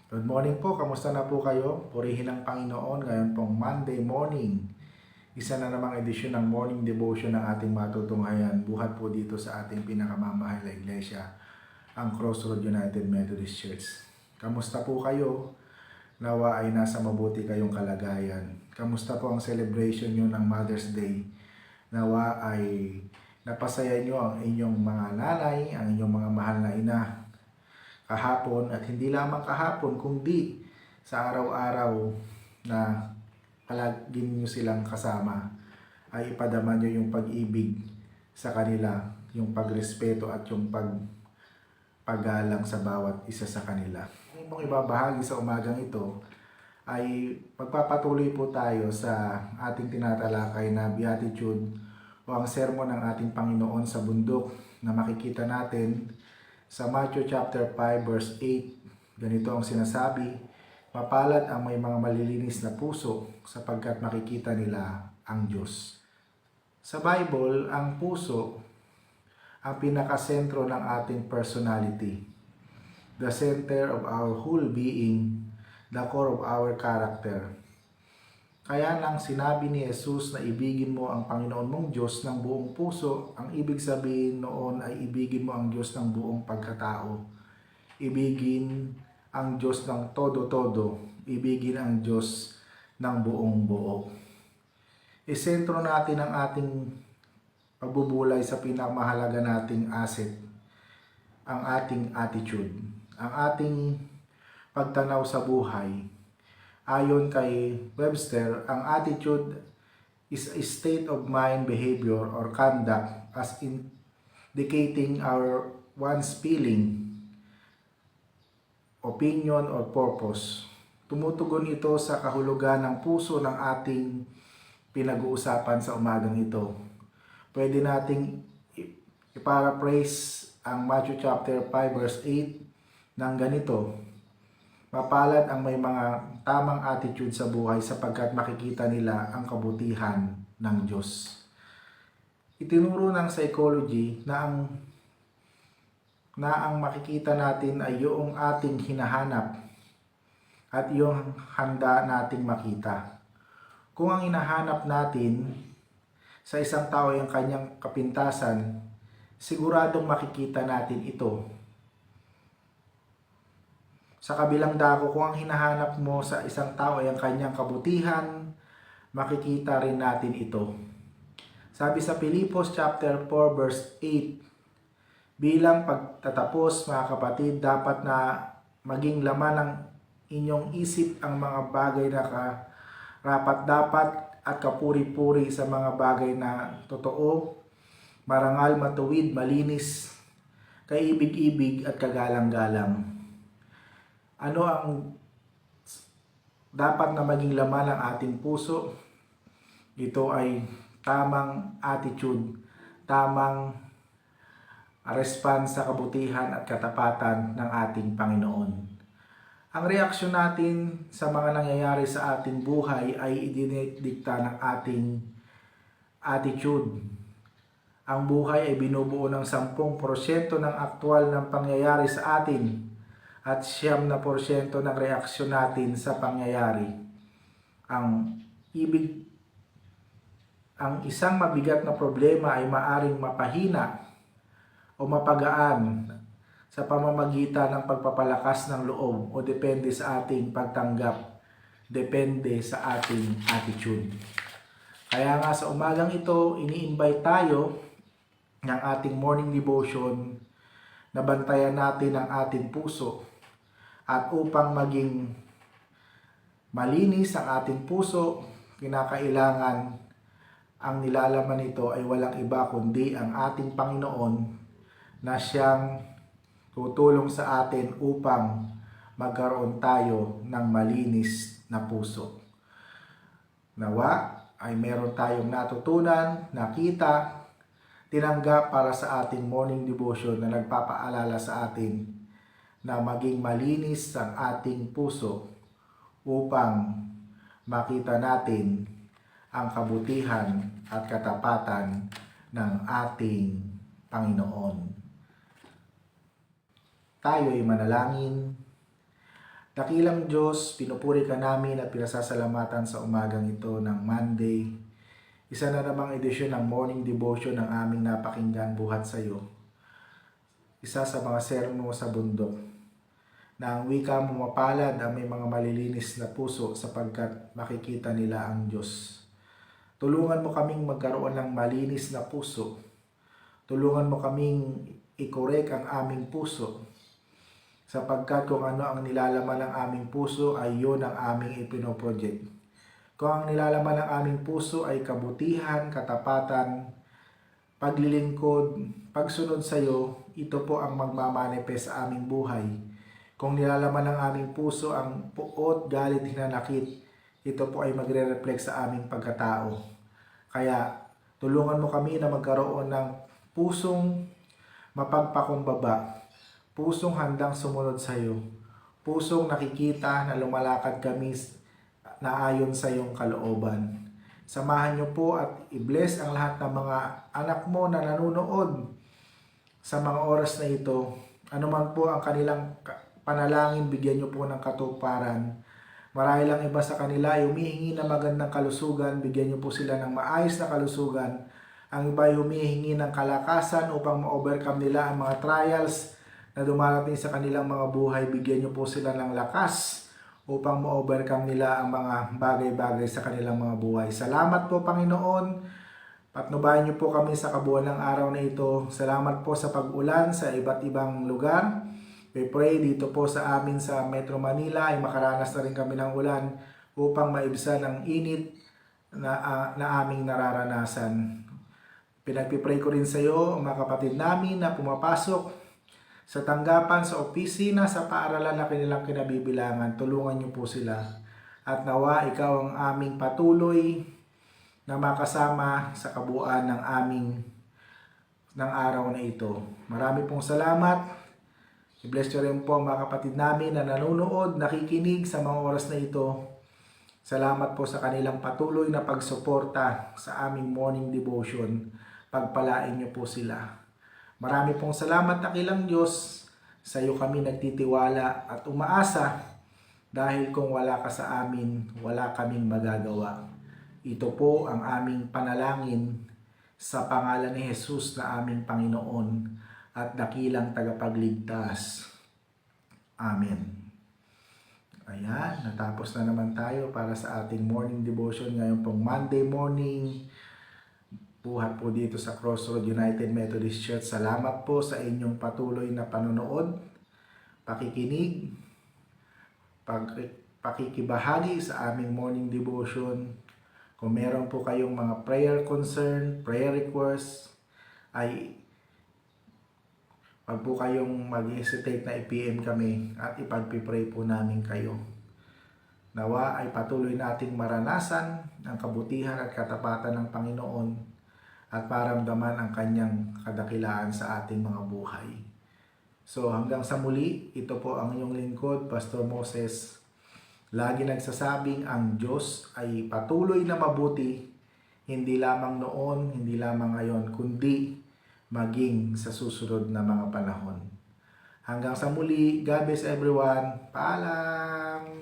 Good morning po, kamusta na po kayo? Purihin ang Panginoon ngayon pong Monday morning. Isa na namang edisyon ng morning devotion ng ating matutunghayan. Buhat po dito sa ating pinakamamahal na iglesia, ang Crossroad United Methodist Church. Kamusta po kayo? Nawa ay nasa mabuti kayong kalagayan. Kamusta po ang celebration nyo ng Mother's Day? Nawa ay napasaya nyo ang inyong mga nanay, ang inyong mga mahal na ina kahapon, at hindi lamang kahapon kundi sa araw-araw na palagi nyo silang kasama ay ipadama nyo yung pag-ibig sa kanila, yung pagrespeto at yung paggalang sa bawat isa sa kanila. Ang pong ibabahagi sa umagang ito ay magpapatuloy po tayo sa ating tinatalakay na Beatitude o ang sermon ng ating Panginoon sa bundok na makikita natin sa Matthew chapter 5 verse 8. Ganito ang sinasabi: mapalad ang may mga malilinis na puso sapagkat makikita nila ang Diyos. Sa Bible, ang puso ang pinakasentro ng ating personality. The center of our whole being, the core of our character. Kaya nang sinabi ni Jesus na ibigin mo ang Panginoon mong Diyos ng buong puso, ang ibig sabihin noon ay ibigin mo ang Diyos ng buong pagkatao. Ibigin ang Diyos ng todo-todo. Ibigin ang Diyos ng buong buo. Isentro natin ang ating pagbubulay sa pinakamahalaga nating asset, ang ating attitude, ang ating pagtanaw sa buhay. Ayon kay Webster, ang attitude is a state of mind, behavior, or conduct as indicating our one's feeling, opinion, or purpose. Tumutugon ito sa kahulugan ng puso ng ating pinag-uusapan sa umagang ito. Pwede nating i-paraphrase ang Matthew chapter 5 verse 8 ng ganito: mapalad ang may mga tamang attitude sa buhay sapagkat makikita nila ang kabutihan ng Diyos. Itinuro ng psychology na ang makikita natin ay yung ating hinahanap at yung handa nating makita. Kung ang hinahanap natin sa isang tao ay ang kanyang kapintasan, siguradong makikita natin ito. Sa kabilang dako, kung ang hinahanap mo sa isang tao ay ang kanyang kabutihan, makikita rin natin ito. Sabi sa Filipos chapter 4 verse 8, bilang pagtatapos mga kapatid, dapat na maging laman ng inyong isip ang mga bagay na karapat-dapat at kapuri-puri sa mga bagay na totoo, marangal, matuwid, malinis, kaibig-ibig at kagalang-galang. Ano ang dapat na maging laman ng ating puso? Ito ay tamang attitude, tamang response sa kabutihan at katapatan ng ating Panginoon. Ang reaksyon natin sa mga nangyayari sa ating buhay ay idinidikta ng ating attitude. Ang buhay ay binubuo ng 10% ng aktwal ng pangyayari sa atin at 9% ng reaksyon natin sa pangyayari. Ang isang mabigat na problema ay maaring mapahina o mapagaan sa pamamagitan ng pagpapalakas ng loob o depende sa ating pagtanggap, depende sa ating attitude. Kaya nga sa umagang ito, ini-invite tayo ng ating morning devotion na bantayan natin ang ating puso. At upang maging malinis ang ating puso, kinakailangan ang nilalaman nito ay walang iba kundi ang ating Panginoon na siyang tutulong sa atin upang magkaroon tayo ng malinis na puso. Nawa ay meron tayong natutunan, nakita, tinanggap para sa ating morning devotion na nagpapaalala sa atin na maging malinis ang ating puso upang makita natin ang kabutihan at katapatan ng ating Panginoon. Tayo ay manalangin. Dakilang Diyos, pinupuri ka namin at pinasasalamatan sa umagang ito ng Monday. Isa na namang edisyon ng Morning Devotion ng aming napakinggan buhat sa iyo. Isa sa mga sermo sa bundok na ang wika mo mapalad ang may mga malilinis na puso sapagkat makikita nila ang Diyos. Tulungan mo kaming magkaroon ng malinis na puso. Tulungan mo kaming i-correct ang aming puso. Sapagkat kung ano ang nilalaman ng aming puso ay yun ang aming ipinoproject. Kung ang nilalaman ng aming puso ay kabutihan, katapatan, paglilingkod, pagsunod sa iyo, ito po ang magmamanifest sa aming buhay. Kung nilalaman ng aming puso ang puot, galit, hinanakit, ito po ay magre-reflect sa aming pagkatao. Kaya tulungan mo kami na magkaroon ng pusong mapagpakumbaba, pusong handang sumunod sa iyo, pusong nakikita na lumalakad kami na ayon sa iyong kalooban. Samahan niyo po at i-bless ang lahat ng mga anak mo na nanonood sa mga oras na ito. Ano man po ang kanilang panalangin, bigyan niyo po ng katuparan. Marahil lang iba sa kanila ay humihingi ng magandang kalusugan, bigyan niyo po sila ng maayos na kalusugan. Ang iba ay humihingi ng kalakasan upang ma-overcome nila ang mga trials na dumarating sa kanilang mga buhay. Bigyan niyo po sila ng lakas upang ma-overcome nila ang mga bagay-bagay sa kanilang mga buhay. Salamat po, Panginoon. Patnubayan niyo po kami sa kabuuan ng araw na ito. Salamat po sa pag-ulan sa iba't ibang lugar. We pray dito po sa amin sa Metro Manila ay makaranas na rin kami ng ulan upang maibsan ang init na aming nararanasan. Pinagpipray ko rin sa iyo, mga kapatid namin na pumapasok sa tanggapan, sa opisina, sa paaralan na kanilang kinabibilangan. Tulungan niyo po sila. At nawa ikaw ang aming patuloy na makasama sa kabuuan ng araw na ito. Marami pong salamat. I-bless niyo rin po mga kapatid namin na nanonood, nakikinig sa mga oras na ito. Salamat po sa kanilang patuloy na pagsuporta sa aming morning devotion. Pagpalain niyo po sila. Marami pong salamat, dakilang Diyos. Sa iyo kami nagtitiwala at umaasa dahil kung wala ka sa amin, wala kaming magagawa. Ito po ang aming panalangin sa pangalan ni Jesus na aming Panginoon at dakilang tagapagligtas. Amen. Ayan, natapos na naman tayo para sa ating morning devotion ngayon pong Monday morning. Buhat po dito sa Crossroad United Methodist Church. Salamat po sa inyong patuloy na panonood, pakikinig, pakikibahagi sa aming morning devotion. Kung meron po kayong mga prayer concern, prayer request, ay wag po kayong mag-hesitate na i-PM kami at ipagpipray po namin kayo. Nawa ay patuloy nating maranasan ang kabutihan at katapatan ng Panginoon at maramdaman ang kanyang kadakilaan sa ating mga buhay. So hanggang sa muli, ito po ang inyong lingkod, Pastor Moses. Lagi nagsasabing ang Diyos ay patuloy na mabuti, hindi lamang noon, hindi lamang ngayon, kundi maging sa susunod na mga panahon. Hanggang sa muli, God bless everyone. Paalam!